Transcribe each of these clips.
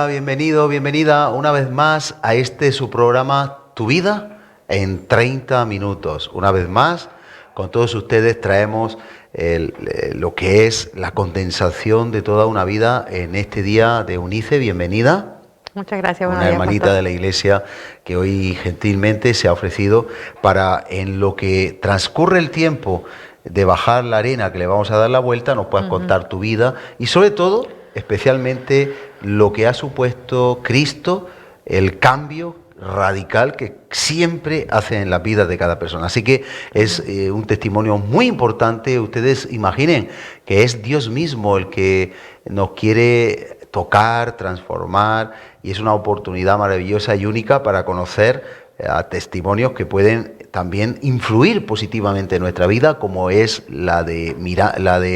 Hola, bienvenido, bienvenida una vez más a su programa Tu Vida en 30 minutos. Una vez más, con todos ustedes traemos lo que es la condensación de toda una vida en este día de Unice. Bienvenida. Muchas gracias. Una hermanita de la iglesia que hoy gentilmente se ha ofrecido para, en lo que transcurre el tiempo de bajar la arena que le vamos a dar la vuelta, nos puedas contar tu vida y sobre todo, especialmente, lo que ha supuesto Cristo, el cambio radical que siempre hace en la vida de cada persona. Así que es un testimonio muy importante. Ustedes imaginen que es Dios mismo el que nos quiere tocar, transformar, y es una oportunidad maravillosa y única para conocer a testimonios que pueden también influir positivamente en nuestra vida, como es la de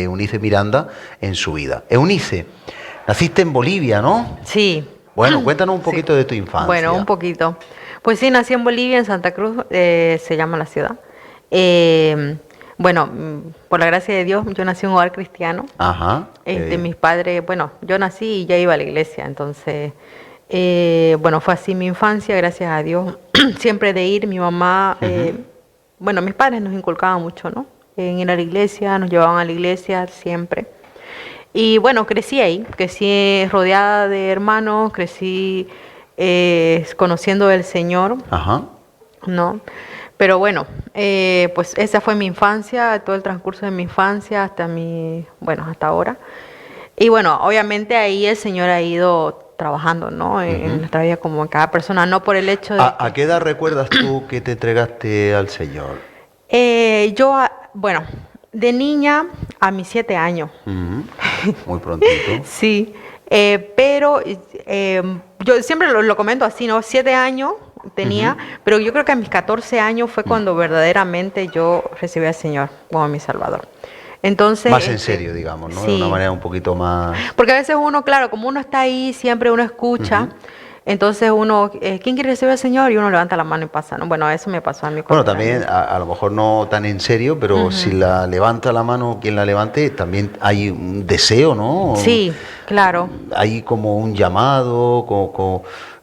Eunice Miranda en su vida. Eunice, naciste en Bolivia, ¿no? Sí. Bueno, cuéntanos un poquito de tu infancia. Bueno, un poquito. Pues sí, nací en Bolivia, en Santa Cruz, se llama la ciudad. Bueno, por la gracia de Dios, yo nací en un hogar cristiano. Ajá. Mis padres, bueno, yo nací y ya iba a la iglesia, entonces, bueno, fue así mi infancia, gracias a Dios. Siempre de ir, mi mamá, bueno, mis padres nos inculcaban mucho, ¿no? En ir a la iglesia, nos llevaban a la iglesia siempre. Y bueno, crecí ahí, crecí rodeada de hermanos, crecí conociendo del Señor, Ajá. ¿no? Pero bueno, pues esa fue mi infancia, todo el transcurso de mi infancia hasta ahora. Y bueno, obviamente ahí el Señor ha ido trabajando, ¿no? En nuestra vida como en cada persona, no por el hecho de... ¿A qué edad recuerdas tú que te entregaste al Señor? Bueno, de niña a mis 7 años. Muy prontito. Sí, pero yo siempre lo comento así, ¿no? 7 años tenía, pero yo creo que a mis 14 años fue cuando verdaderamente yo recibí al Señor como mi Salvador. Entonces, más en serio, digamos, ¿no? Sí. De una manera un poquito más... Porque a veces uno, claro, como uno está ahí, siempre uno escucha, entonces uno, ¿quién quiere recibir al Señor? Y uno levanta la mano y pasa, ¿no? Bueno, eso me pasó a mí. Bueno, también, a lo mejor no tan en serio, pero si la levanta la mano quien la levante, también hay un deseo, ¿no? Sí, claro. Hay como un llamado,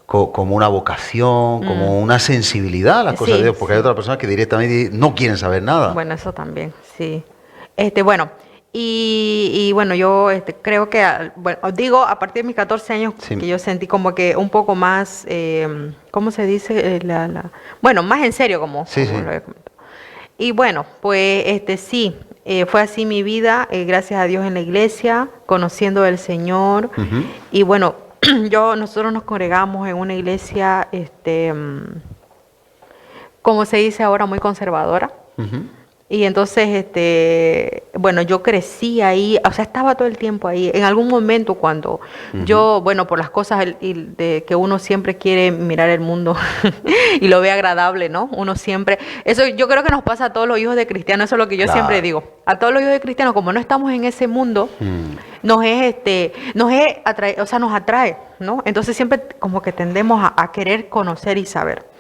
como una vocación, como una sensibilidad a las cosas de Dios, porque hay otras personas que directamente no quieren saber nada. Bueno, eso también, sí. Bueno, y bueno, yo creo que, bueno, digo, a partir de mis 14 años, que yo sentí como que un poco más, ¿cómo se dice? Bueno, más en serio, como lo he comentado. Y bueno, pues sí, fue así mi vida, gracias a Dios en la iglesia, conociendo al Señor. Y bueno, nosotros nos congregamos en una iglesia, como se dice ahora, muy conservadora. Y entonces, bueno, yo crecí ahí, o sea, estaba todo el tiempo ahí. En algún momento cuando yo, bueno, por las cosas de que uno siempre quiere mirar el mundo y lo ve agradable, ¿no? Uno siempre, eso yo creo que nos pasa a todos los hijos de cristianos, eso es lo que yo siempre digo. A todos los hijos de cristianos, como no estamos en ese mundo, nos atrae, ¿no? Entonces siempre como que tendemos a querer conocer y saber.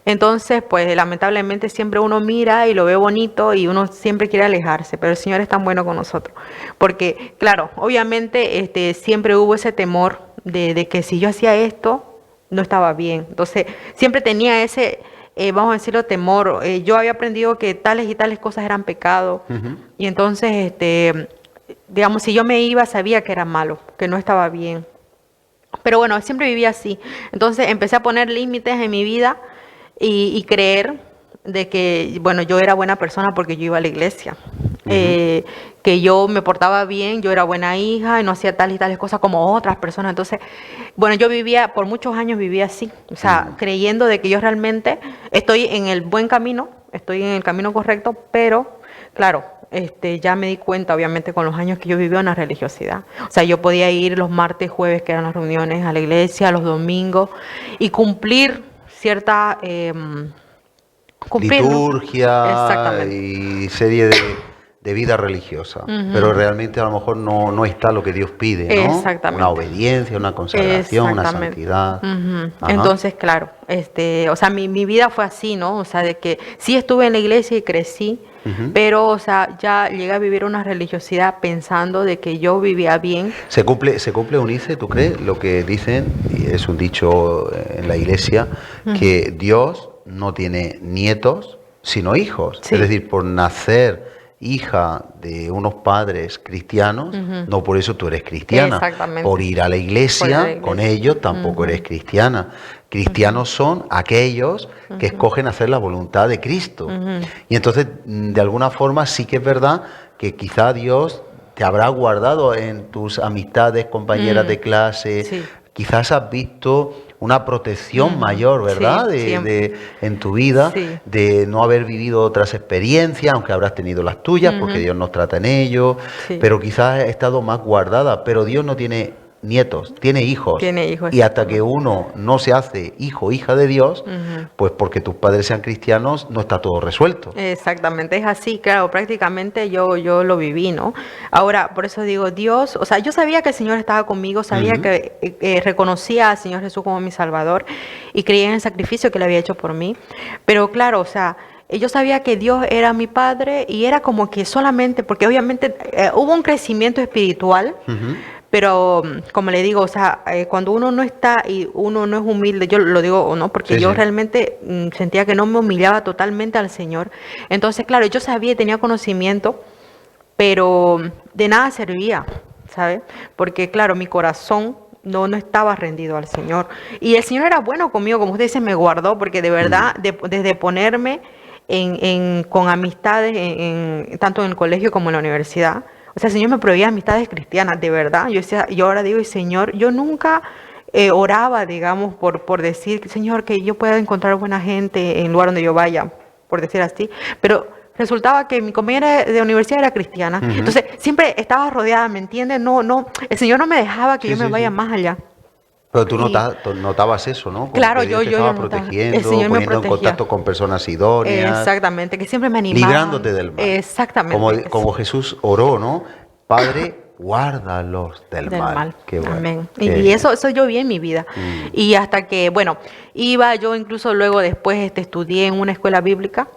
Entonces, pues lamentablemente siempre uno mira y lo ve bonito y uno siempre quiere alejarse, pero el Señor es tan bueno con nosotros. Porque, claro, obviamente siempre hubo ese temor de que si yo hacía esto, no estaba bien. Entonces, siempre tenía ese, vamos a decirlo, temor. Yo había aprendido que tales y tales cosas eran pecado. Y entonces, digamos, si yo me iba, sabía que era malo, que no estaba bien. Pero bueno, siempre vivía así. Entonces, empecé a poner límites en mi vida. Y creer de que, bueno, yo era buena persona porque yo iba a la iglesia, que yo me portaba bien, yo era buena hija y no hacía tales y tales cosas como otras personas. Entonces, bueno, yo por muchos años vivía así, o sea, creyendo de que yo realmente estoy en el buen camino, estoy en el camino correcto, pero, claro, ya me di cuenta, obviamente, con los años que yo vivía en la religiosidad. O sea, yo podía ir los martes, jueves, que eran las reuniones, a la iglesia, los domingos, y cumplir cierta liturgia y serie de vida religiosa, pero realmente a lo mejor no está lo que Dios pide, ¿no? Exactamente. Una obediencia, una consagración, una santidad. Entonces, claro, o sea, mi vida fue así, ¿no? O sea, de que sí estuve en la iglesia y crecí, pero, o sea, ya llegué a vivir una religiosidad pensando de que yo vivía bien. Se cumple, Eunice, ¿tú crees? Lo que dicen, y es un dicho en la iglesia, que Dios no tiene nietos, sino hijos. Sí. Es decir, por nacer hija de unos padres cristianos, no por eso tú eres cristiana. Exactamente. Por ir a la iglesia con ellos tampoco eres cristiana. Cristianos son aquellos que escogen hacer la voluntad de Cristo. Y entonces, de alguna forma, sí que es verdad que quizá Dios te habrá guardado en tus amistades, compañeras de clase. Sí. Quizás has visto una protección mayor, ¿verdad? Sí, en tu vida, sí. de no haber vivido otras experiencias, aunque habrás tenido las tuyas, porque Dios nos trata en ello, Sí. pero quizás ha estado más guardada. Pero Dios no tiene nietos, tiene hijos. Tiene hijos, Y hasta que uno no se hace hijo o hija de Dios, pues porque tus padres sean cristianos, no está todo resuelto. Exactamente, es así, claro, prácticamente yo lo viví, ¿no? Ahora, por eso digo, Dios, o sea, yo sabía que el Señor estaba conmigo, sabía que reconocía al Señor Jesús como mi Salvador y creía en el sacrificio que Él había hecho por mí, pero claro, o sea, yo sabía que Dios era mi Padre y era como que solamente, porque obviamente hubo un crecimiento espiritual. Pero como le digo, o sea, cuando uno no está y uno no es humilde, yo lo digo, ¿no? Porque Sí, yo sí. realmente sentía que no me humillaba totalmente al Señor. Entonces, claro, yo sabía, tenía conocimiento, pero de nada servía, ¿sabes? Porque, claro, mi corazón no estaba rendido al Señor. Y el Señor era bueno conmigo, como usted dice, me guardó, porque de verdad, desde ponerme con amistades, tanto en el colegio como en la universidad, o sea, el Señor me prohibía amistades cristianas, de verdad. Yo decía, yo ahora digo, Señor, yo nunca oraba, digamos, por decir, Señor, que yo pueda encontrar buena gente en el lugar donde yo vaya, por decir así. Pero resultaba que mi compañera de universidad era cristiana. Entonces, siempre estaba rodeada, ¿me entiendes? No, el Señor no me dejaba que Sí, yo me sí, vaya sí. más allá. Pero tú Y- notabas eso, ¿no? Como Claro, que Dios te yo estaba notaba. protegiendo, El Señor me poniendo en protegía. contacto con personas idóneas, Exactamente, que siempre me animaba. librándote del mal. Exactamente. Como Jesús oró, ¿no? Padre, guárdalos del Del mal. mal. Qué bueno. Amén. Qué Y bien. eso yo vi en mi vida. Y hasta que, bueno, iba yo incluso luego después estudié en una escuela bíblica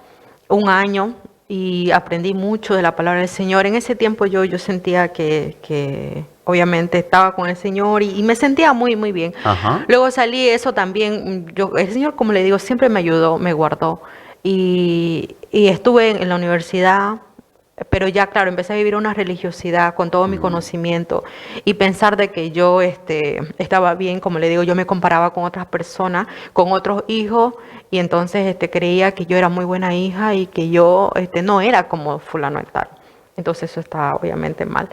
un año y aprendí mucho de la palabra del Señor. En ese tiempo yo sentía que obviamente estaba con el Señor y me sentía muy, muy bien. Ajá. Luego salí, eso también, el Señor, como le digo, siempre me ayudó, me guardó. Y estuve en la universidad. Pero ya, claro, empecé a vivir una religiosidad con todo mi conocimiento y pensar de que yo estaba bien, como le digo, yo me comparaba con otras personas, con otros hijos, y entonces creía que yo era muy buena hija y que yo no era como fulano y tal. Entonces eso estaba obviamente mal.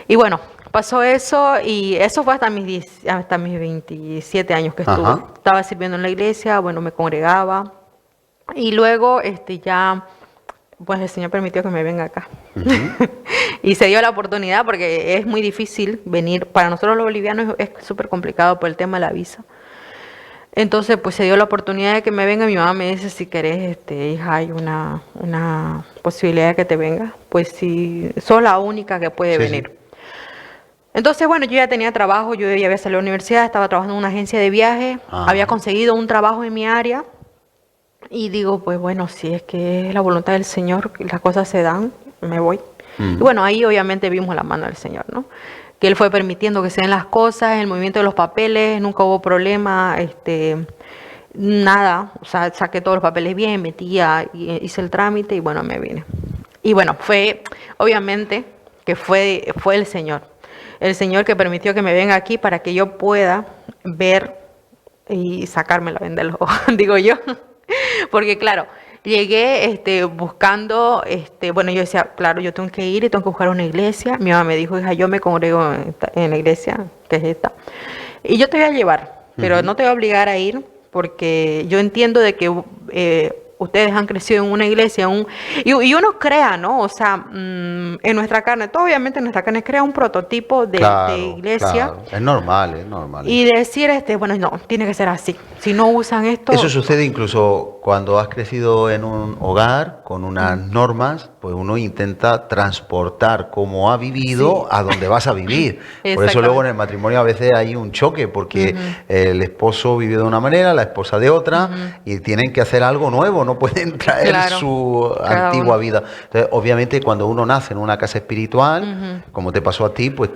Y bueno, pasó eso y eso fue hasta mis 27 años que estuve. Ajá. Estaba sirviendo en la iglesia, bueno, me congregaba y luego ya... Pues el Señor permitió que me venga acá. Y se dio la oportunidad porque es muy difícil venir. Para nosotros los bolivianos es súper complicado por el tema de la visa. Entonces, pues se dio la oportunidad de que me venga. Mi mamá me dice, si querés, hija, hay una posibilidad de que te venga. Pues si sos la única que puede Sí, venir. sí. Entonces, bueno, yo ya tenía trabajo, yo ya había salido de la universidad, estaba trabajando en una agencia de viaje, Ajá. había conseguido un trabajo en mi área. Y digo, pues bueno, si es que es la voluntad del Señor, que las cosas se dan, me voy. Y bueno, ahí obviamente vimos la mano del Señor, ¿no? Que Él fue permitiendo que se den las cosas, el movimiento de los papeles, nunca hubo problema, nada. O sea, saqué todos los papeles bien, metía, hice el trámite y bueno, me vine. Y bueno, fue, obviamente, que fue el Señor. El Señor que permitió que me venga aquí para que yo pueda ver y sacarme la venda de los ojos, digo yo. Porque claro, llegué buscando, bueno, yo decía, claro, yo tengo que ir y tengo que buscar una iglesia. Mi mamá me dijo, hija, yo me congrego en la iglesia, que es esta. Y yo te voy a llevar, pero no te voy a obligar a ir porque yo entiendo de que ustedes han crecido en una iglesia, y uno crea, ¿no? O sea, en nuestra carne, obviamente nuestra carne crea un prototipo de iglesia. Claro. Es normal, es normal. Y decir, bueno, no, tiene que ser así. Si no usan esto... Eso sucede incluso cuando has crecido en un hogar con unas normas, pues uno intenta transportar como ha vivido Sí. a donde vas a vivir. Por eso luego en Exactamente. el matrimonio a veces hay un choque, porque Ujú, el esposo vive de una manera, la esposa de otra, ujú. y tienen que hacer algo nuevo, no pueden traer Claro, su cada antigua uno. vida. Entonces, obviamente, cuando uno nace en una casa espiritual, Ujú, como te pasó a ti, pues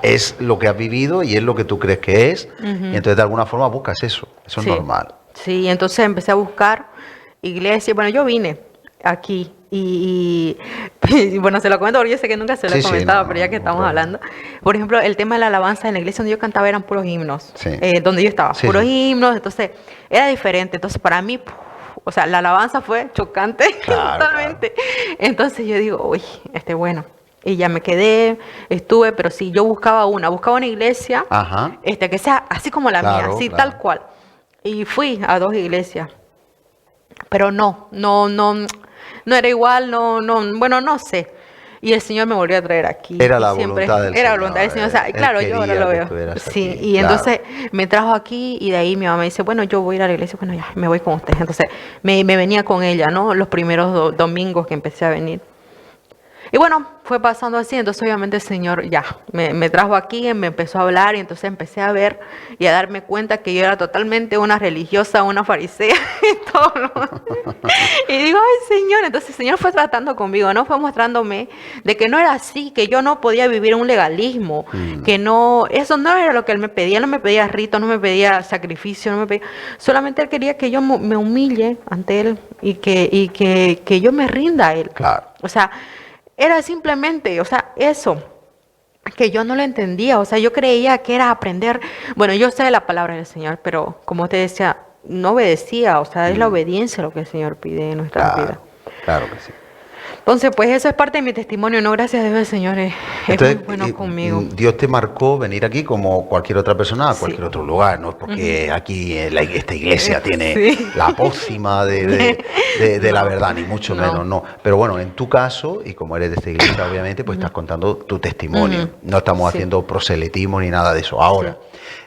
es lo que has vivido y es lo que tú crees que es, y ujú. entonces de alguna forma buscas eso. Eso es Sí, normal. sí, entonces empecé a buscar iglesia. Bueno, yo vine aquí y bueno, se lo comento porque yo sé que nunca se lo he Sí, sí, no, comentado, pero no, ya que ningún estamos problema. hablando. Por ejemplo, el tema de la alabanza en la iglesia donde yo cantaba eran puros himnos, Sí, donde yo estaba, sí, puros sí. himnos, entonces era diferente. Entonces para mí, o sea, la alabanza fue chocante Claro, claro. totalmente. Entonces yo digo, uy, bueno. Y ya me quedé, estuve, pero sí, yo buscaba una iglesia, Ajá, que sea así como la mía, claro, así tal claro. cual. Y fui a 2 iglesias, pero no era igual, bueno, no sé. Y el Señor me volvió a traer aquí Era y la siempre voluntad del era voluntad del Señor. Señor. O sea, Él claro, yo ahora quería lo que veo. estuvieras Sí, aquí, y claro. entonces me trajo aquí y de ahí mi mamá me dice, bueno, yo voy a ir a la iglesia, bueno, ya, me voy con usted. Entonces me venía con ella, ¿no? Los primeros domingos que empecé a venir. Y bueno, fue pasando así, entonces obviamente el Señor ya me trajo aquí, me empezó a hablar y entonces empecé a ver y a darme cuenta que yo era totalmente una religiosa, una farisea y todo y digo, ay Señor, entonces el Señor fue tratando conmigo, ¿no? Fue mostrándome de que no era así, que yo no podía vivir un legalismo, Mm, que no, eso no era lo que Él me pedía, Él no me pedía rito, no me pedía sacrificio, no me pedía, solamente Él quería que yo me humille ante Él y que yo me rinda a Él. claro. O sea, era simplemente, o sea, eso, que yo no lo entendía, o sea, yo creía que era aprender, bueno, yo sé la palabra del Señor, pero como te decía, no obedecía, o sea, es la Mm, obediencia lo que el Señor pide en nuestras vidas. claro, claro que sí. Entonces, pues eso es parte de mi testimonio, no, gracias a Dios, el Señor es muy Entonces, bueno conmigo. Dios te marcó venir aquí como cualquier otra persona a Sí. cualquier otro lugar, no es Ujú. porque aquí esta iglesia tiene Sí. la pócima de la No, verdad, ni mucho menos, no. no. Pero bueno, en tu caso, y como eres de esta iglesia, obviamente, pues Ujú, estás contando tu testimonio. ujú. No estamos Sí, haciendo proselitismo ni nada de eso. sí. Ahora,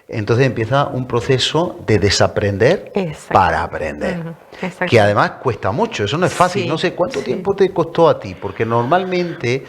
entonces empieza un proceso de desaprender para Exactamente. aprender, Ujú, que exactamente. además cuesta mucho, eso no es fácil. No Sí, sé cuánto sí. tiempo te costó a ti, porque normalmente,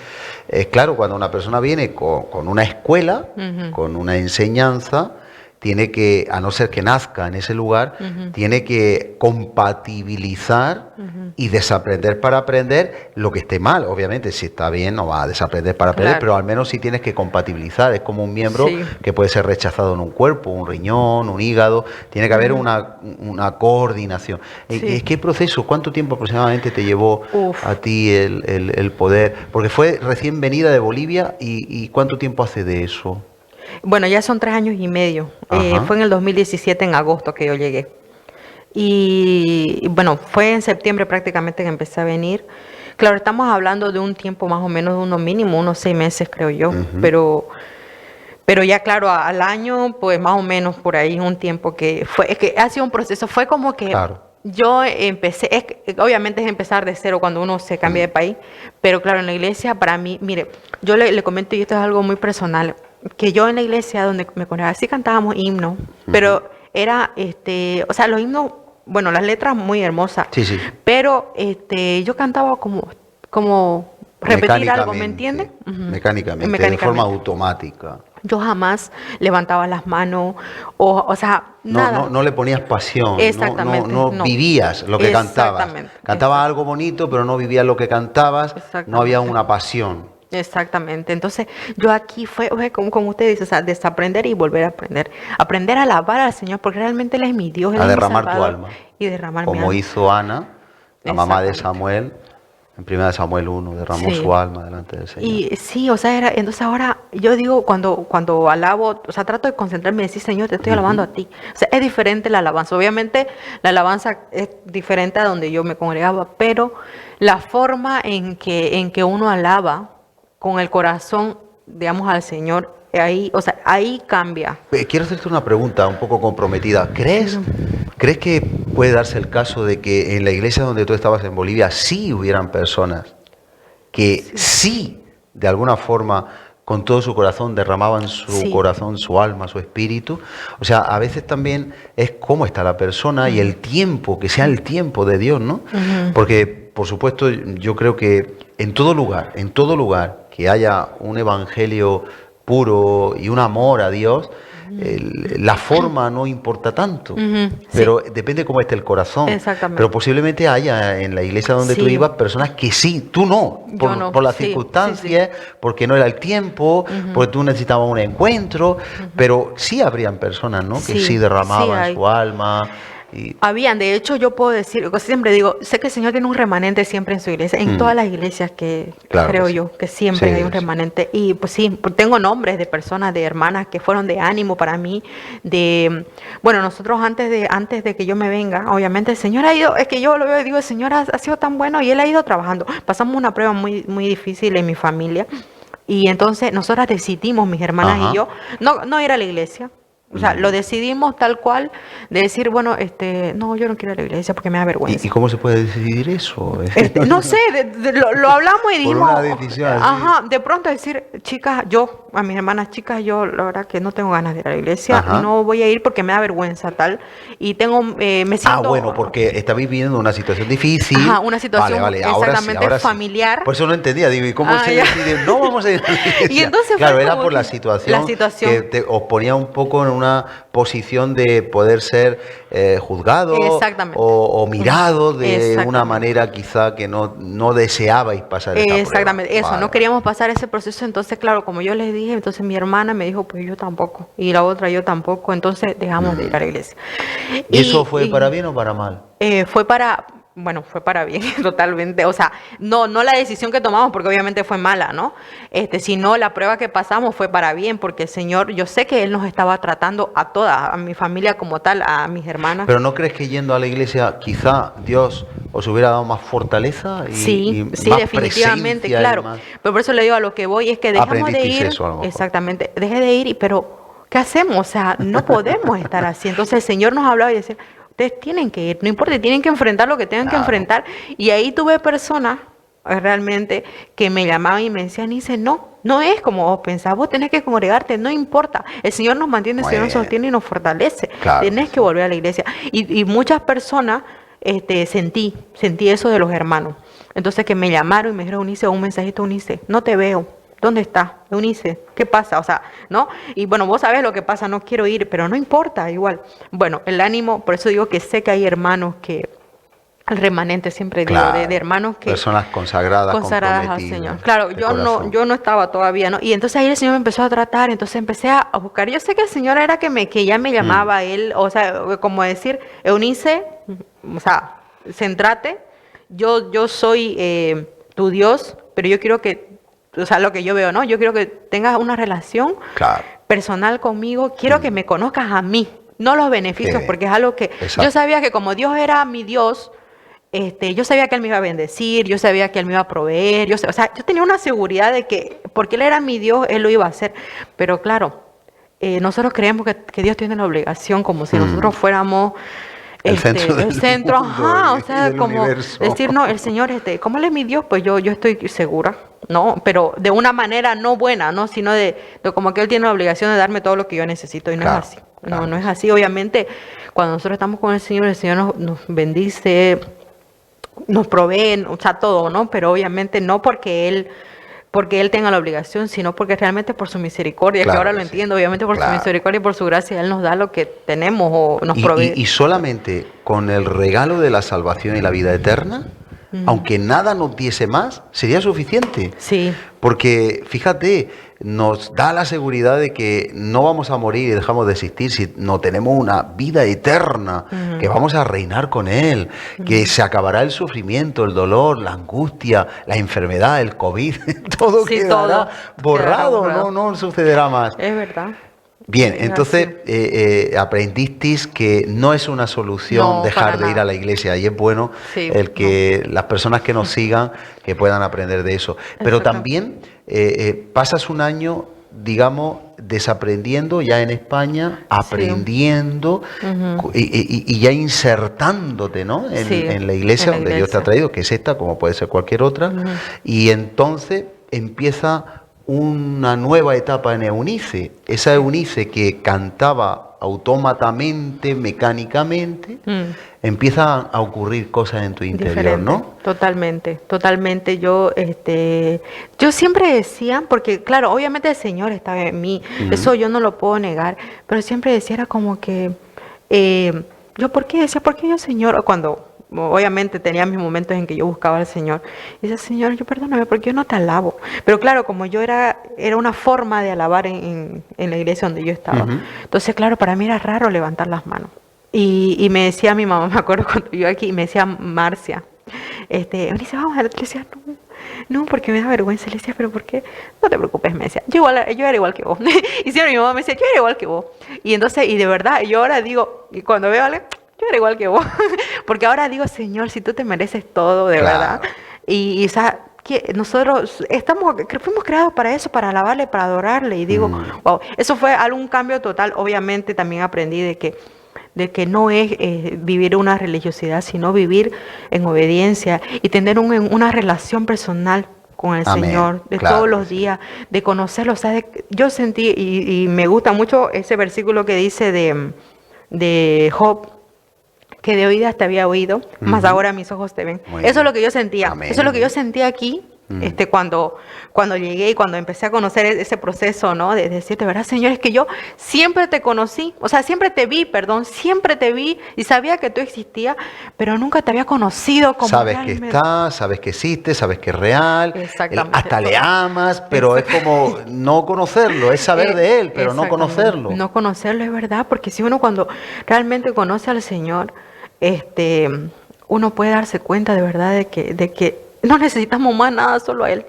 claro, cuando una persona viene con una escuela, Ujú, con una enseñanza, tiene que, a no ser que nazca en ese lugar, ujú, tiene que compatibilizar ujú. y desaprender para aprender lo que esté mal. Obviamente, si está bien, no va a desaprender para aprender, Claro. pero al menos sí tienes que compatibilizar. Es como un miembro Sí. que puede ser rechazado en un cuerpo, un riñón, un hígado. Tiene que haber Ujú, una coordinación. sí. ¿Qué proceso? ¿Cuánto tiempo aproximadamente te llevó a Uf. ti el poder? Porque fue recién venida de Bolivia y ¿cuánto tiempo hace de eso? Bueno, ya son 3 años y medio. Ajá. Fue en el 2017, en agosto, que yo llegué. Y bueno, fue en septiembre prácticamente que empecé a venir. Claro, estamos hablando de un tiempo más o menos de unos mínimo, unos 6 meses, creo yo. Ujú. Pero ya claro, al año, pues más o menos por ahí un tiempo que fue, es que ha sido un proceso. Fue como que Claro. yo empecé, obviamente es empezar de cero cuando uno se cambia de Mm. país, pero claro, en la iglesia para mí, mire, yo le comento, y esto es algo muy personal, que yo en la iglesia donde me congregaba, sí cantábamos himnos, Ujú. pero era, o sea, los himnos, bueno, las letras muy hermosas, Sí, sí. pero yo cantaba como repetir algo, ¿me entiendes? Mecánicamente, Ujú. mecánicamente, de forma Mecánicamente. automática. Yo jamás levantaba las manos, o sea, No, no, nada. no le ponías pasión, no, no, Exactamente, no no. vivías lo que cantabas. Exactamente, Cantabas algo bonito, pero no vivías lo que cantabas, no había exactamente, una pasión. exactamente. Entonces, yo aquí fue como usted dice, o sea, desaprender y volver a aprender. Aprender a alabar al Señor, porque realmente Él es mi Dios, Él A es mi derramar tu Salvador, alma, y derramar mi como alma. hizo Ana, la mamá de Exactamente. Samuel, en 1 Samuel 1, derramó Sí. su alma delante del Señor. Y sí, o sea, entonces ahora yo digo, cuando alabo, o sea, trato de concentrarme y decir, Señor, te estoy alabando Ujú. a ti. O sea, es diferente la alabanza. Obviamente, la alabanza es diferente a donde yo me congregaba, pero la forma en que uno alaba con el corazón, digamos, al Señor, ahí, o sea, ahí cambia. Quiero hacerte una pregunta un poco comprometida. Sí. ¿Crees que puede darse el caso de que en la iglesia donde tú estabas en Bolivia sí hubieran personas que Sí, sí, de alguna forma, con todo su corazón derramaban su sí. corazón, su alma, su espíritu? O sea, a veces también es cómo está la persona y Ujú, el tiempo, que sea el tiempo de Dios, ¿no? ujú, Porque por supuesto, yo creo que en todo lugar que haya un evangelio puro y un amor a Dios, la forma no importa tanto, pero depende cómo esté el corazón. Exactamente. Pero posiblemente haya en la iglesia donde tú Sí. ibas personas que sí, tú no, Yo no, por las sí, circunstancias, porque no era el tiempo, porque tú necesitabas un encuentro, pero sí habrían personas, ¿no? Que Sí, sí sí derramaban hay. su alma. Y, Habían, de hecho, yo puedo decir, yo siempre digo, sé que el Señor tiene un remanente siempre en su iglesia, en todas las iglesias que Claro que creo sí. yo, que siempre Sí, hay un sí. remanente. Y pues sí, pues, tengo nombres de personas, de hermanas que fueron de ánimo para mí, bueno, nosotros antes de que yo me venga, obviamente el Señor ha ido, es que yo lo veo y digo, el Señor ha sido tan bueno y Él ha ido trabajando. Pasamos una prueba muy, muy difícil en mi familia y entonces nosotras decidimos, mis hermanas Ajá. y yo, no ir a la iglesia. O sea, lo decidimos tal cual, de decir, bueno, no, yo no quiero ir a la iglesia porque me da ¿Y vergüenza. cómo se puede decidir eso? No sé, lo hablamos y Por dijimos, una decisión así. ajá, de pronto decir, chicas, yo, a mis hermanas chicas, yo la verdad que no tengo ganas de ir a la iglesia, Ajá. no voy a ir porque me da vergüenza tal, y me siento... Bueno, porque estabais viviendo una situación difícil. Ajá, una situación Vale, ahora sí, exactamente ahora sí. familiar. Por eso no entendía, digo, ¿y cómo Ah, se ya. decide? No vamos a ir a la iglesia. Y entonces fue claro, era como por la que- situación, la situación. que os ponía un poco en una posición de poder ser juzgado Exactamente. o mirado de Exactamente. una manera quizá que no deseabais pasar esa prueba. Exactamente, eso, Vale, no queríamos pasar ese proceso, entonces claro, como yo les dije, entonces mi hermana me dijo, pues yo tampoco, y la otra yo tampoco, entonces dejamos de ir a la iglesia. ¿Y eso fue para bien o para mal? Fue fue para bien, totalmente, o sea, no la decisión que tomamos, porque obviamente fue mala, ¿no? Sino la prueba que pasamos fue para bien, porque el Señor, yo sé que Él nos estaba tratando a todas, a mi familia como tal, a mis hermanas. Pero ¿no crees que yendo a la iglesia quizá Dios os hubiera dado más fortaleza y, Sí, y sí, más definitivamente, presencia y claro. más? Pero por eso le digo a lo que voy, es que dejamos de Aprendisteis ir, eso, a lo mejor. exactamente, deje de ir, pero ¿qué hacemos? O sea, no podemos estar así. Entonces el Señor nos hablaba y decía, ustedes tienen que ir, no importa, tienen que enfrentar lo que tengan que Claro. enfrentar. Y ahí tuve personas realmente que me llamaban y me decían, dice, no es como vos pensás, vos tenés que congregarte, no importa, el Señor nos mantiene, el Muy Señor nos bien. sostiene y nos fortalece, Claro tenés que que volver a la iglesia. Y muchas personas sentí eso de los hermanos. Entonces que me llamaron y me dijeron, Eunice, un mensajito, Eunice, no te veo, ¿dónde estás? Eunice, ¿qué pasa? O sea, ¿no? Y bueno, vos sabés lo que pasa, no quiero ir, pero no importa, igual. Bueno, el ánimo, por eso digo que sé que hay hermanos que, el remanente siempre digo, Claro. de hermanos que Personas consagradas al comprometidas Señor. Claro, de yo corazón. no estaba todavía, ¿no? Y entonces ahí el Señor me empezó a tratar, entonces empecé a buscar. Yo sé que el Señor era que ya me llamaba él, o sea, como decir, Eunice, o sea, céntrate, yo soy tu Dios, pero yo quiero que, o sea, lo que yo veo, ¿no? Yo quiero que tengas una relación Claro. personal conmigo, quiero que me conozcas a mí, no los beneficios, Sí. porque es algo que Exacto. yo sabía que como Dios era mi Dios, yo sabía que Él me iba a bendecir, yo sabía que Él me iba a proveer, o sea, yo tenía una seguridad de que porque Él era mi Dios, Él lo iba a hacer. Pero claro, nosotros creemos que Dios tiene la obligación, como si nosotros fuéramos El centro del mundo ajá, y o sea, del como universo. decir, no, el Señor, como Él es mi Dios, pues yo estoy segura, ¿no? Pero de una manera no buena, ¿no? Sino de como que Él tiene la obligación de darme todo lo que yo necesito, y no Claro, es así. claro. No es así. Obviamente, cuando nosotros estamos con el Señor nos bendice, nos provee, o sea, todo, ¿no? Pero obviamente no porque Él tenga la obligación, sino porque realmente por su misericordia, Claro que ahora que lo sí. entiendo, obviamente por Claro. su misericordia y por su gracia, Él nos da lo que tenemos o nos Y provee. solamente con el regalo de la salvación y la vida eterna, aunque nada nos diese más, sería suficiente. Sí, Porque, fíjate, nos da la seguridad de que no vamos a morir y dejamos de existir, si no tenemos una vida eterna, que vamos a reinar con Él, que se acabará el sufrimiento, el dolor, la angustia, la enfermedad, el COVID, todo Sí, quedará todo borrado, quedará borrado. no sucederá más. es verdad. Bien, Es entonces así. aprendisteis que no es una solución No, dejar para de ir nada. a la iglesia y es bueno Sí, el que las personas que nos sigan que puedan aprender de eso. Pero Exacto. también pasas un año, digamos, desaprendiendo ya en España, aprendiendo y ya insertándote, ¿no? Sí, en la iglesia en la donde Dios te ha iglesia. traído, que es esta, como puede ser cualquier otra, y entonces empieza una nueva etapa en Eunice, esa Eunice que cantaba autómatamente, mecánicamente, empiezan a ocurrir cosas en tu interior, Diferente, ¿no? totalmente, totalmente. Yo siempre decía, porque claro, obviamente el Señor estaba en mí, eso yo no lo puedo negar, pero siempre decía, era como que, yo, ¿por qué? Decía, ¿por qué yo, Señor? Cuando obviamente tenía mis momentos en que yo buscaba al Señor, y decía, Señor, yo perdóname, porque yo no te alabo. Pero claro, como yo era una forma de alabar en la iglesia donde yo estaba. Ujú. Entonces, claro, para mí era raro levantar las manos. Y me decía mi mamá, me acuerdo cuando yo aquí, me decía Marcia, Eunice, vamos a la iglesia. No, porque me da vergüenza. Le decía, ¿pero por qué? No te preocupes, me decía. Yo era igual que vos. Y siempre mi mamá me decía, yo era igual que vos. Y entonces, y de verdad, yo ahora digo, y cuando veo a Ale, yo era igual que vos. Porque ahora digo, Señor, si tú te mereces todo, de verdad. Claro. O sea, que nosotros fuimos creados para eso, para alabarle, para adorarle. Y digo, wow, eso fue algún cambio total. Obviamente también aprendí de que no es vivir una religiosidad, sino vivir en obediencia y tener una relación personal con el Amén. Señor de Claro todos que los sí. días, de conocerlo. O sea, yo sentí, y me gusta mucho ese versículo que dice de Job, que de oídas te había oído, mas Ujú. ahora mis ojos te ven. Muy Eso es bien. lo que yo sentía. Amén, Eso es lo que yo amén. sentía aquí, cuando llegué y cuando empecé a conocer ese proceso, ¿no? De decirte, ¿verdad, Señor? Es que yo siempre te conocí, o sea, siempre te vi y sabía que tú existías, pero nunca te había conocido como Sabes que realmente. está, sabes que existe, sabes que es real, Exactamente. hasta le amas, pero es como no conocerlo, es saber de él, pero no Exactamente. conocerlo. No conocerlo es verdad, porque si uno cuando realmente conoce al Señor, uno puede darse cuenta de verdad de que no necesitamos más nada, solo a Él.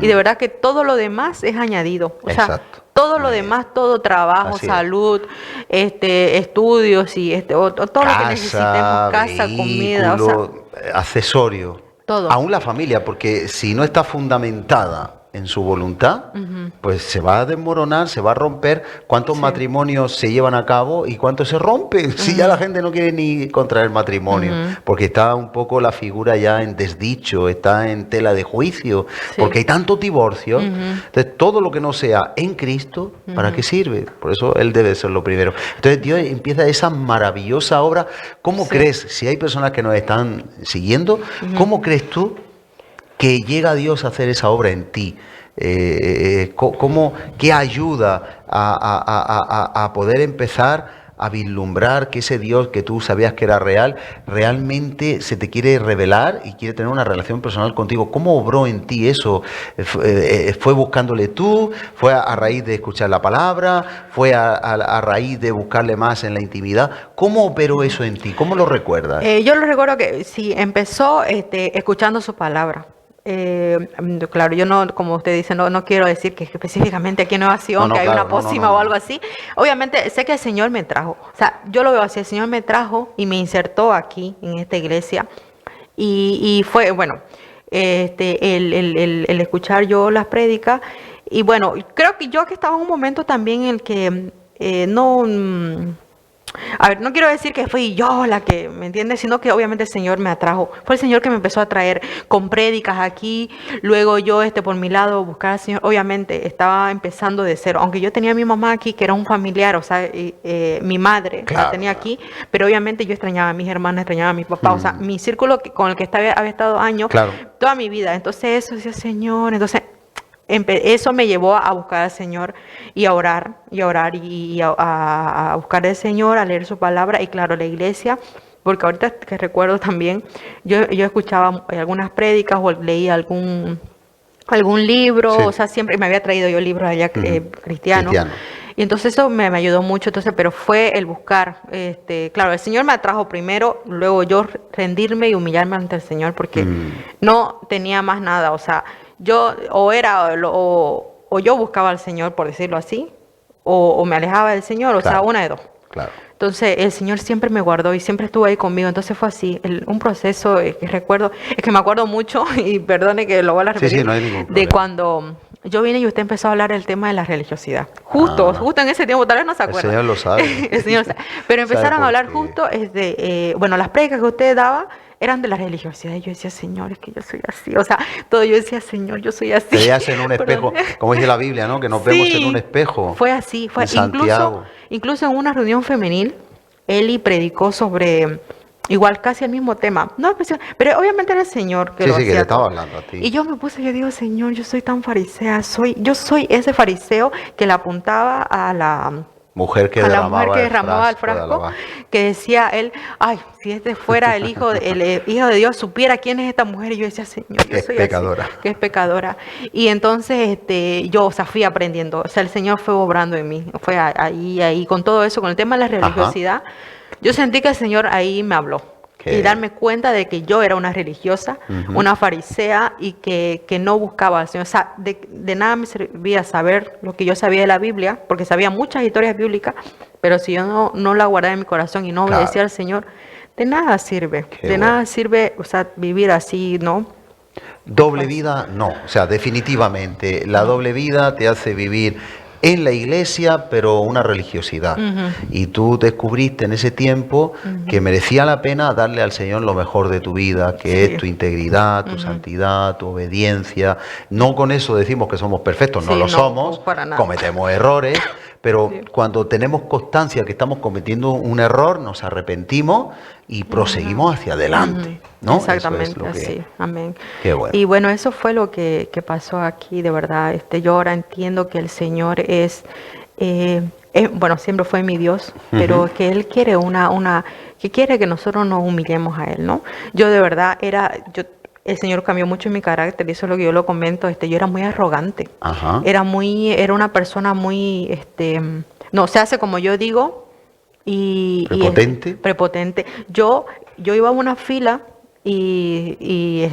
Y de verdad que todo lo demás es añadido. O sea, Exacto. todo lo Muy bien. demás, todo trabajo, Así es. salud, estudios y todo lo que necesitemos, Casa, casa, comida, o sea, vehículo, accesorio. todo. Aún la familia, porque si no está fundamentada en su voluntad, pues se va a desmoronar, se va a romper. ¿Cuántos Sí. matrimonios se llevan a cabo y cuántos se rompen? Si ya la gente no quiere ni contraer matrimonio, porque está un poco la figura ya en desdicho, está en tela de juicio, Sí. porque hay tanto divorcio. Entonces, todo lo que no sea en Cristo, ¿para qué sirve? Por eso Él debe ser lo primero. Entonces, Dios empieza esa maravillosa obra. ¿Cómo Sí. crees, si hay personas que nos están siguiendo, cómo crees tú que llega Dios a hacer esa obra en ti? ¿Qué ayuda a poder empezar a vislumbrar que ese Dios que tú sabías que era real, realmente se te quiere revelar y quiere tener una relación personal contigo? ¿Cómo obró en ti eso? ¿Fue buscándole tú? ¿Fue a raíz de escuchar la palabra? ¿Fue a raíz de buscarle más en la intimidad? ¿Cómo operó eso en ti? ¿Cómo lo recuerdas? Yo lo recuerdo que sí, empezó escuchando su palabra. Claro, yo no, como usted dice, no quiero decir que específicamente aquí en Nueva Sion, No, que hay claro, una pócima o algo así. Obviamente sé que el Señor me trajo. O sea, yo lo veo así, el Señor me trajo y me insertó aquí, en esta iglesia. Y fue, bueno, el escuchar yo las prédicas. Y bueno, creo que yo que estaba en un momento también en el que a ver, no quiero decir que fui yo la que, ¿me entiendes? Sino que obviamente el Señor me atrajo. Fue el Señor que me empezó a traer con prédicas aquí. Luego yo, por mi lado, buscar al Señor. Obviamente estaba empezando de cero. Aunque yo tenía a mi mamá aquí, que era un familiar, o sea, mi madre la Claro, tenía claro. aquí. Pero obviamente yo extrañaba a mis hermanas, extrañaba a mi papá. O sea, mi círculo con el que había estado años, Claro. toda mi vida. Entonces eso decía, Señor. Entonces eso me llevó a buscar al Señor y a orar y a buscar al Señor, a leer su palabra y claro, la iglesia, porque ahorita que recuerdo también, yo escuchaba algunas prédicas o leía algún libro, Sí. o sea, siempre me había traído yo libros allá cristianos. Cristiano. Y entonces eso me ayudó mucho, entonces, pero fue el buscar, claro, el Señor me atrajo primero, luego yo rendirme y humillarme ante el Señor porque no tenía más nada, o sea, yo o yo buscaba al Señor, por decirlo así, o me alejaba del Señor, o sea, Claro. una de dos. Claro. Entonces el Señor siempre me guardó y siempre estuvo ahí conmigo, entonces fue así, un proceso que recuerdo, es que me acuerdo mucho y perdone que lo voy a Sí, repetir, sí, no hay ningún de problema. cuando yo vine y usted empezó a hablar del tema de la religiosidad, justo en ese tiempo, tal vez no se El acuerda. Señor lo sabe. El Señor sabe. Pero Sabe empezaron a por hablar qué. justo, bueno, las prédicas que usted daba, eran de la religiosidad. Y yo decía, Señor, es que yo soy así. O sea, todo yo decía, Señor, yo soy así. Te veías en un Pero- espejo, como dice la Biblia, ¿no? Que nos vemos en un Sí, espejo. fue así. Fue En Santiago. incluso en una reunión femenil, Eli predicó sobre igual casi el mismo tema. No, pero obviamente era el Señor que Sí, lo sí, que te hacía estaba todo. hablando a ti. Y yo me puse, yo digo, Señor, yo soy tan farisea, yo soy ese fariseo que le apuntaba Mujer que a la mujer que derramaba el de frasco, alabanza. que decía él, ay, si este fuera el hijo, el hijo de Dios, supiera quién es esta mujer. Y yo decía, Señor, Que yo es soy pecadora. así, que es pecadora. Y entonces yo, o sea, fui aprendiendo, o sea, el Señor fue obrando en mí, fue ahí, con todo eso, con el tema de la religiosidad, yo sentí que el Señor ahí me habló. Que- Y darme cuenta de que yo era una religiosa, una farisea y que no buscaba al Señor. O sea, de nada me servía saber lo que yo sabía de la Biblia, porque sabía muchas historias bíblicas, pero si yo no la guardaba en mi corazón y no Claro. obedecía al Señor, de nada sirve. Qué De bueno. nada sirve, o sea, vivir así, ¿no? Doble vida, no. O sea, definitivamente, la doble vida te hace vivir en la iglesia, pero una religiosidad. Y tú descubriste en ese tiempo que merecía la pena darle al Señor lo mejor de tu vida, que Sí. es tu integridad, tu santidad, tu obediencia. No con eso decimos que somos perfectos, no Sí, lo no, somos, para nada. cometemos errores, pero Sí. cuando tenemos constancia que estamos cometiendo un error, nos arrepentimos y proseguimos hacia adelante. ¿no? Eso es Exactamente lo que- así, amén. Qué bueno. Y bueno, eso fue lo que pasó aquí, de verdad. Yo ahora entiendo que el Señor bueno, siempre fue mi Dios, pero que Él quiere que quiere que nosotros nos humillemos a Él, ¿no? Yo de verdad el Señor cambió mucho mi carácter, y eso es lo que yo lo comento, yo era muy arrogante, Ajá. era una persona muy, no, se hace como yo digo, Prepotente. prepotente. Yo iba a una fila y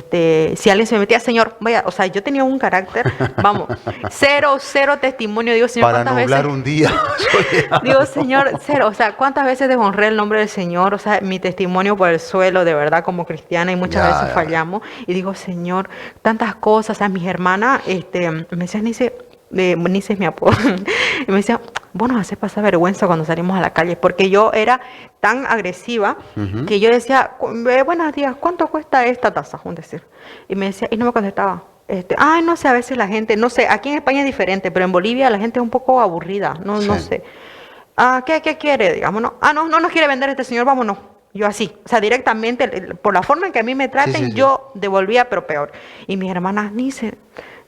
si alguien se me metía, Señor, vaya, o sea, yo tenía un carácter, vamos, cero testimonio. Digo, Señor, Para ¿cuántas nublar veces? un día. Digo, Señor, cero, o sea, ¿cuántas veces deshonré el nombre del Señor? O sea, mi testimonio por el suelo, de verdad, como cristiana, y muchas Ya, veces ya. fallamos. Y digo, Señor, tantas cosas, o sea, mis hermanas, me decían, Nice es mi apodo, y me decían, vos nos haces pasar vergüenza cuando salimos a la calle, porque yo era tan agresiva que yo decía, buenos días, ¿cuánto cuesta esta taza? Un decir. Y me decía, y no me contestaba. Ay, no sé, a veces la gente, no sé, aquí en España es diferente, pero en Bolivia la gente es un poco aburrida, no Sí. sé. ¿Qué quiere? Digamos, no. No nos quiere vender este señor, vámonos. Yo así, o sea, directamente, por la forma en que a mí me traten, Sí, sí, sí. yo devolvía, pero peor. Y mis hermanas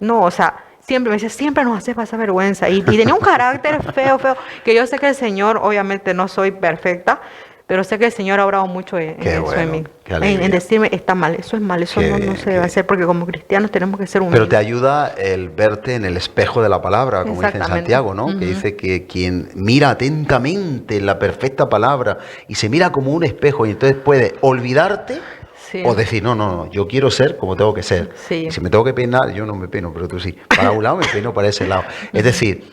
no, o sea, siempre me decía, siempre nos haces pasar vergüenza. Y tenía un carácter feo, que yo sé que el Señor, obviamente no soy perfecta, pero sé que el Señor ha obrado mucho en Qué eso bueno, en mí. qué alegría. En decirme, está mal, eso es mal, eso Qué no bien, se qué debe bien. hacer, porque como cristianos tenemos que ser humildes. Pero te ayuda el verte en el espejo de la palabra, como dice en Exactamente. Santiago, ¿no? Que dice que quien mira atentamente la perfecta palabra y se mira como un espejo y entonces puede olvidarte Sí. o decir, no, yo quiero ser como tengo que ser. Sí. Y si me tengo que peinar, yo no me peino, pero tú sí. Para un lado me peino para ese lado. Es decir,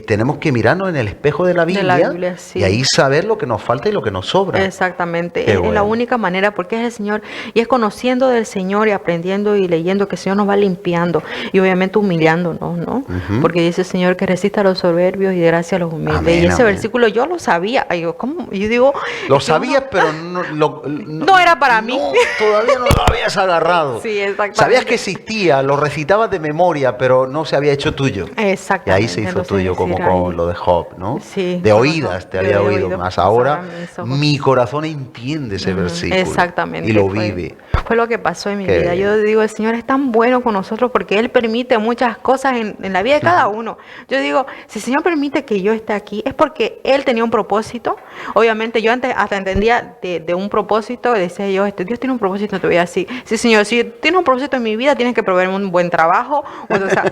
tenemos que mirarnos en el espejo de la De Biblia, la Biblia, sí. y ahí saber lo que nos falta y lo que nos sobra. Exactamente, Qué es la bueno. única manera, porque es el Señor, y es conociendo del Señor y aprendiendo y leyendo que el Señor nos va limpiando y obviamente humillándonos, ¿no? Porque dice el Señor que resista a los soberbios y de gracia a los humildes. Amén, Y ese amén. versículo yo lo sabía, y yo, ¿cómo? Y yo digo, Lo es que sabías, uno- pero No era para mí. Todavía no lo habías agarrado. Sí, exactamente. Sabías que existía, lo recitabas de memoria, pero no se había hecho tuyo. Y Exactamente. ahí se hizo Entonces, tuyo, como decir, con ay, lo de Job, ¿no? Sí, De con oídas Job, te de había oído, oído, más ahora ahora mis ojos. mi corazón entiende ese versículo. Exactamente. Y lo fue- vive. Fue lo que pasó en mi Qué vida. bien. Yo digo, el Señor es tan bueno con nosotros porque Él permite muchas cosas en la vida de cada uno. Yo digo, si el Señor permite que yo esté aquí, es porque Él tenía un propósito. Obviamente, yo antes hasta entendía de un propósito, decía yo, Dios tiene un propósito, te voy a decir. Sí, Señor, si tienes un propósito en mi vida, tienes que proveerme un buen trabajo. O sea,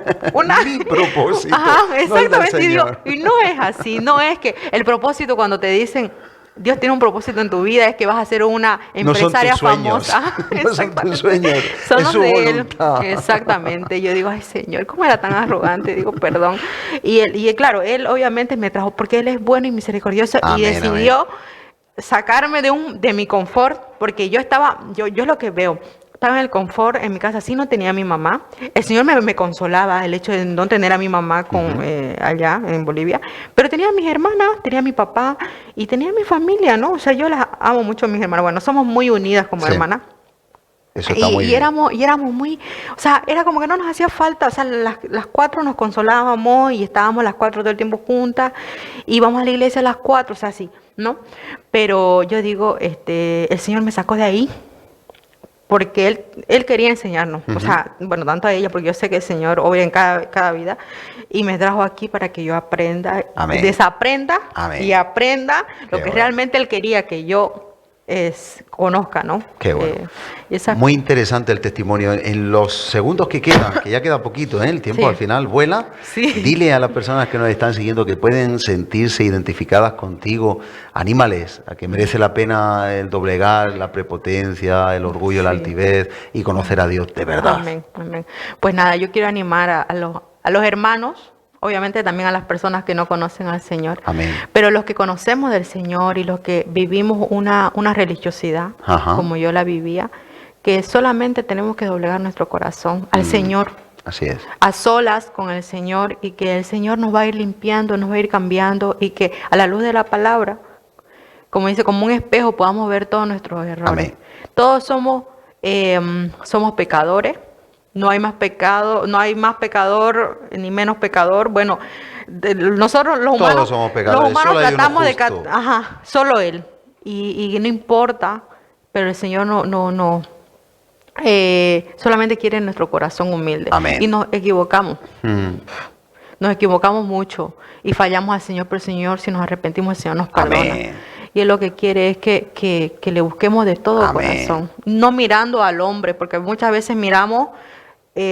Mi propósito, Ajá, no el del exactamente. Y, digo, Señor. y no es así, no es que el propósito cuando te dicen Dios tiene un propósito en tu vida, es que vas a ser una No son empresaria tus sueños. famosa. No son tus Exactamente. sueños, Son es los su de Él. voluntad. Exactamente. Yo digo, ay Señor, ¿cómo era tan arrogante? Digo, perdón. Y claro, Él obviamente me trajo, porque Él es bueno y misericordioso, y Amén, decidió sacarme de mi confort, porque yo es lo que veo. Estaba en el confort en mi casa, sí no tenía a mi mamá. El Señor me consolaba el hecho de no tener a mi mamá allá en Bolivia, pero tenía a mis hermanas, tenía a mi papá y tenía a mi familia, ¿no? O sea, yo las amo mucho a mis hermanas. Bueno, somos muy unidas como Sí. hermanas. Eso está muy Y bien. éramos muy, o sea, era como que no nos hacía falta, o sea, las cuatro nos consolábamos y estábamos las cuatro todo el tiempo juntas, íbamos a la iglesia a las cuatro, o sea, sí, ¿no? Pero yo digo, el Señor me sacó de ahí porque él quería enseñarnos, o sea, bueno, tanto a ella, porque yo sé que el Señor obra en cada vida, y me trajo aquí para que yo aprenda, Amén. desaprenda Amén. y aprenda Qué lo que bueno. realmente Él quería que yo conozca, ¿no? Qué bueno. Y esa- Muy interesante el testimonio. En los segundos que quedan, que ya queda poquito, ¿eh? El tiempo Sí. al final vuela. Sí. Dile a las personas que nos están siguiendo que pueden sentirse identificadas contigo. Anímales a que merece la pena el doblegar la prepotencia, el orgullo, la Sí. altivez y conocer a Dios de verdad. Amén, amén. Pues nada, yo quiero animar a los hermanos, obviamente también a las personas que no conocen al Señor, Amén. pero los que conocemos del Señor y los que vivimos una religiosidad, Ajá. como yo la vivía, que solamente tenemos que doblegar nuestro corazón al Señor, Así es. a solas con el Señor, y que el Señor nos va a ir limpiando, nos va a ir cambiando, y que a la luz de la palabra, como dice, como un espejo, podamos ver todos nuestros errores. Amén. Todos somos pecadores. No hay más pecado, no hay más pecador ni menos pecador. Bueno, nosotros los Todos humanos, somos pecadores, los humanos solo hay uno tratamos de justo. ajá, solo Él. Y no importa, pero el Señor no solamente quiere nuestro corazón humilde. Amén. Y nos equivocamos. Mm. Nos equivocamos mucho y fallamos al Señor, pero el Señor, si nos arrepentimos, el Señor nos perdona. Amén. Y Él lo que quiere es que le busquemos de todo Amén. corazón, no mirando al hombre, porque muchas veces miramos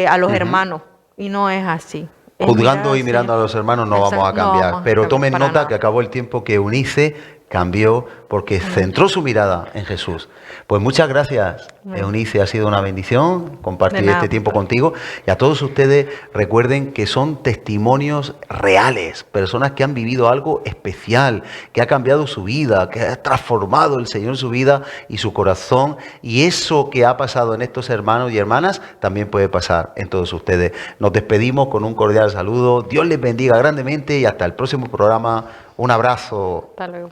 a los hermanos y no es así. Es Juzgando mirar y al mirando a Señor. los hermanos no Exacto, vamos a cambiar. vamos a Pero cambiar tomen para nota nada. que acabó el tiempo que Eunice cambió porque centró su mirada en Jesús. Pues muchas gracias, Eunice. Ha sido una bendición compartir De nada, este tiempo pastor. contigo. Y a todos ustedes recuerden que son testimonios reales, personas que han vivido algo especial, que ha cambiado su vida, que ha transformado el Señor su vida y su corazón. Y eso que ha pasado en estos hermanos y hermanas también puede pasar en todos ustedes. Nos despedimos con un cordial saludo. Dios les bendiga grandemente y hasta el próximo programa. Un abrazo. Hasta luego.